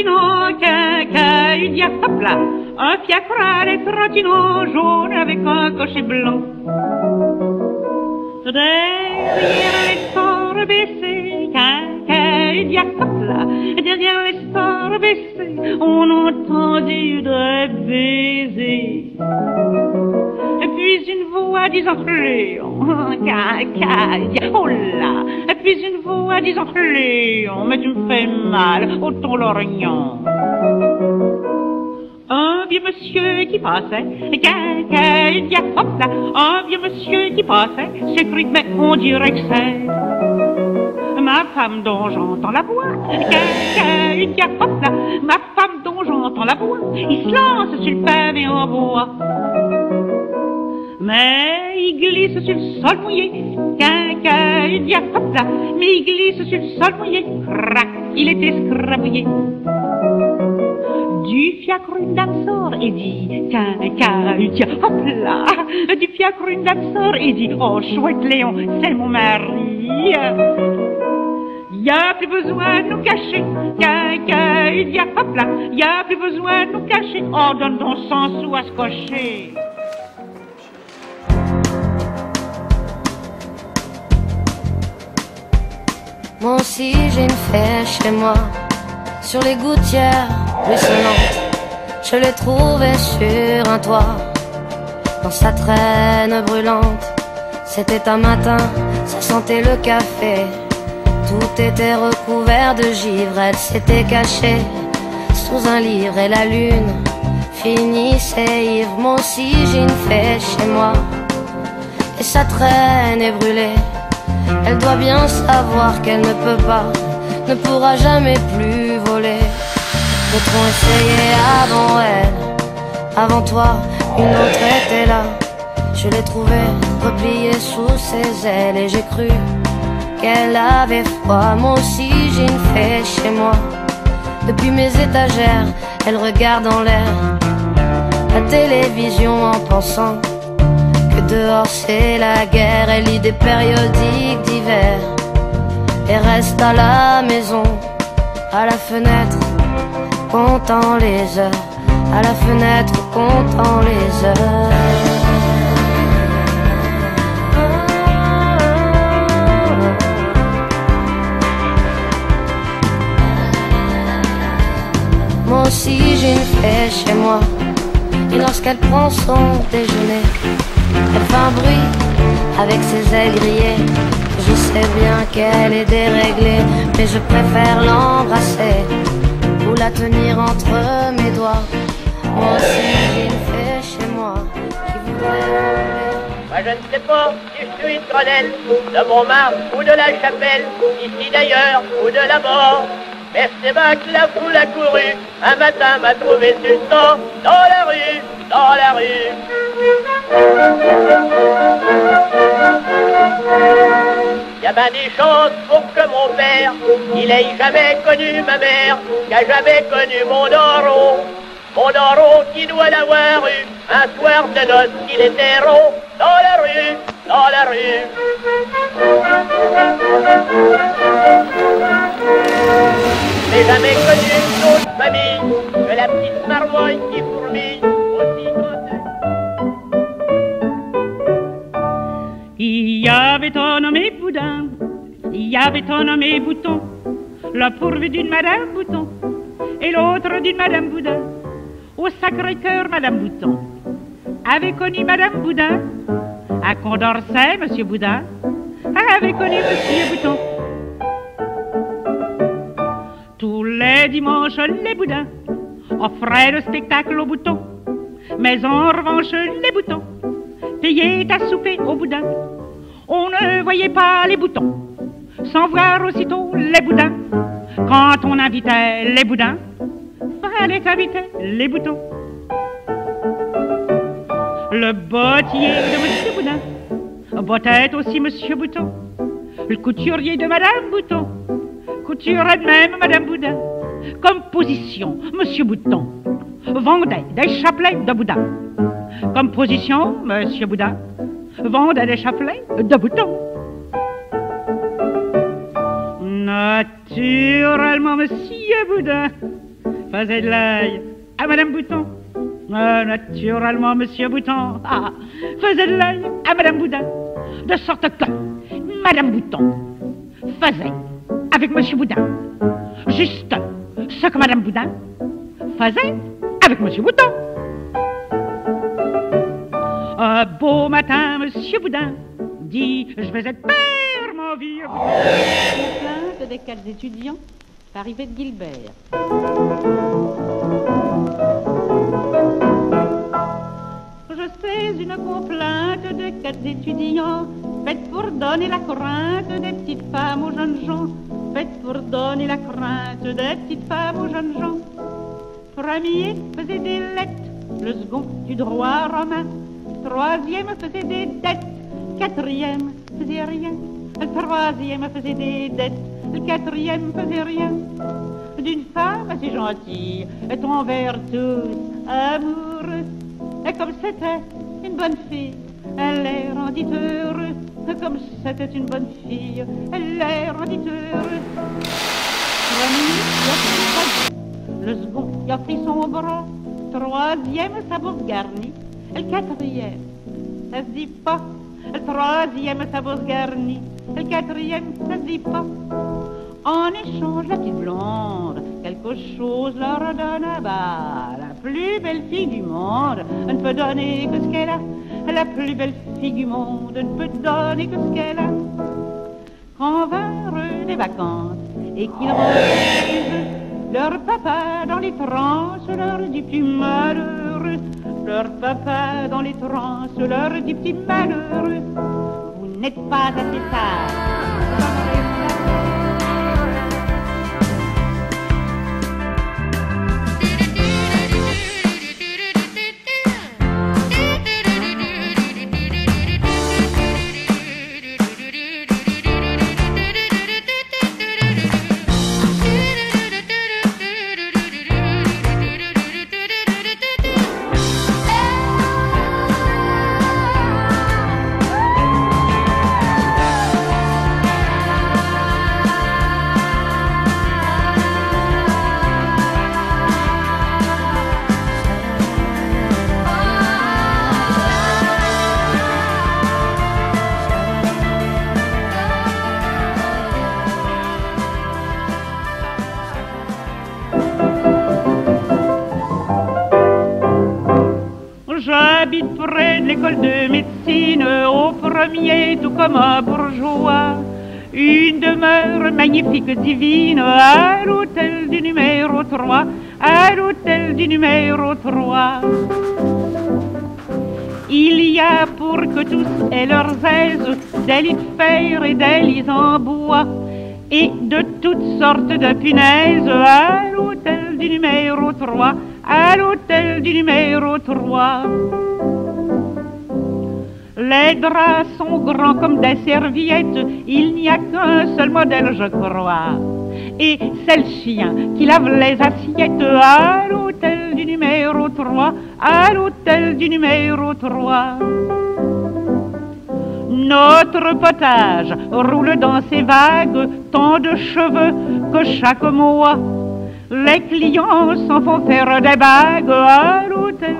Trottinant, quincaillerie, hop là, un fiacre à les trottinants jaune avec un cocher blanc. Derrière les stores baissés, quincaillerie, hop là, derrière les stores baissés, on entendit des baisers. Puis une voix disant Léon, quincaillerie, oh là, puis une voix disant Léon, mais tu me fais mal au ton lorgnon. Un vieux monsieur qui passait, quincaillerie, hop là, un vieux monsieur qui passait, c'est cru, mais on dirait que c'est ma femme dont j'entends la voix, quincaillerie, hop là, ma femme dont j'entends la voix, il se lance sur le pavé en bois. Mais il glisse sur le sol mouillé, quincaillerie, hop là, mais il glisse sur le sol mouillé, crac, il est escrabouillé. Du fiacre une dame sort et dit, quincaillerie, hop là, du fiacre une dame sort et dit, oh chouette Léon, c'est mon mari. Y a plus besoin de nous cacher, quincaillerie, hop là, y a plus besoin de nous cacher, oh donne ton 100 sous à se cocher. Moi aussi j'ai une fée chez moi, sur les gouttières ruisselantes. Je l'ai trouvée sur un toit, dans sa traîne brûlante. C'était un matin, ça sentait le café. Tout était recouvert de givre, elle s'était cachée sous un livre et la lune finissait ivre. Moi aussi j'ai une fée chez moi, et sa traîne est brûlée. Elle doit bien savoir qu'elle ne peut pas, ne pourra jamais plus voler. D'autres ont essayé avant elle, avant toi, une autre était là. Je l'ai trouvée repliée sous ses ailes et j'ai cru qu'elle avait froid. Moi aussi j'ai une fée chez moi, depuis mes étagères, elle regarde en l'air la télévision en pensant que dehors c'est la guerre. Elle lit des périodiques d'hiver et reste à la maison, à la fenêtre, comptant les heures, à la fenêtre, comptant les heures. Moi aussi j'ai une fée chez moi, et lorsqu'elle prend son déjeuner, elle fait un bruit avec ses ailes grillées. Je sais bien qu'elle est déréglée, mais je préfère l'embrasser ou la tenir entre mes doigts. Moi aussi j'ai une fée chez moi qui voudrait... Moi je ne sais pas si je suis une Grenelle, de Montmartre ou de la Chapelle, ici d'ailleurs ou de la mort. Mais c'est bien que la foule a couru, un matin m'a trouvé sur le temps, dans la rue, dans la rue. Y a bien des chances pour que mon père, il ait jamais connu ma mère, qu'a jamais connu mon Doro qui doit l'avoir eu, un soir de noces qu'il était rond, dans la rue, dans la rue. J'ai jamais connu une autre famille que la petite marmoille qui fourmille aussi quand Il y avait un nommé Boudin, il y avait un nommé Bouton, l'un pourvu d'une Madame Bouton et l'autre d'une Madame Boudin. Au Sacré-Cœur, Madame Bouton avait connu Madame Boudin. À Condorcet, Monsieur Boudin avait connu Monsieur Bouton. Tous les dimanches, les Boudins offraient le spectacle aux Boutons. Mais en revanche, les Boutons payaient à souper aux Boudins. On ne voyait pas les Boutons sans voir aussitôt les Boudins. Quand on invitait les Boudins, fallait inviter les Boutons. Le bottier de Monsieur Boudin bottait aussi Monsieur Bouton. Le couturier de Madame Bouton couturait de même Madame Boudin. Comme position, Monsieur Bouton vendait des chapelets de Boudin. Comme position, Monsieur Boudin vendait des chapelets de Bouton. Naturellement, Monsieur Boudin faisait de l'œil à Madame Bouton. Naturellement, Monsieur Bouton faisait de l'œil à Madame Boudin, de sorte que Madame Bouton faisait avec Monsieur Boudin juste ce que Madame Boudin faisait avec Monsieur Bouton. Un beau matin, Monsieur Boudin dit: je vais être père, mon vieux. Plainte des 4 étudiants par Yvette Gilbert. Je sais une complainte de 4 étudiants, faite pour donner la crainte des petites femmes aux jeunes gens, faite pour donner la crainte des petites femmes aux jeunes gens. Premier faisait des lettres, le second du droit romain, troisième faisait des dettes, quatrième faisait rien, le troisième faisait des dettes, le quatrième faisait rien. D'une femme assez gentille, tombèrent tous amoureux. Et comme c'était une bonne fille, elle les rendit heureux. Et comme c'était une bonne fille, elle les rendit heureux. Premier y a pris sa vie, le second y a pris son bras, troisième sa bourse garnie, et le quatrième, ça se dit pas. Le troisième sa bourse garnie, et le quatrième, ça se dit pas. En échange, la petite blonde, quelque chose leur donne à bas. La plus belle fille du monde ne peut donner que ce qu'elle a. La plus belle fille du monde ne peut donner que ce qu'elle a. Quand vinrent les vacances et qu'ils reviennent, leur papa dans les transes leur dit: petit malheureux. Leur papa dans les transes leur dit: petit malheureux. Vous n'êtes pas assez sage. J'habite près de l'école de médecine, au premier tout comme un bourgeois. Une demeure magnifique, divine, à l'hôtel du numéro 3, à l'hôtel du numéro 3. Il y a pour que tous aient leurs aises des lits de fer et des lits en bois, et de toutes sortes de punaises à l'hôtel du numéro 3, à l'hôtel du numéro 3. Les draps sont grands comme des serviettes, il n'y a qu'un seul modèle, je crois, et c'est le chien qui lave les assiettes à l'hôtel du numéro 3, à l'hôtel du numéro 3. Notre potage roule dans ses vagues, tant de cheveux que chaque mois les clients s'en font faire des bagues à l'hôtel.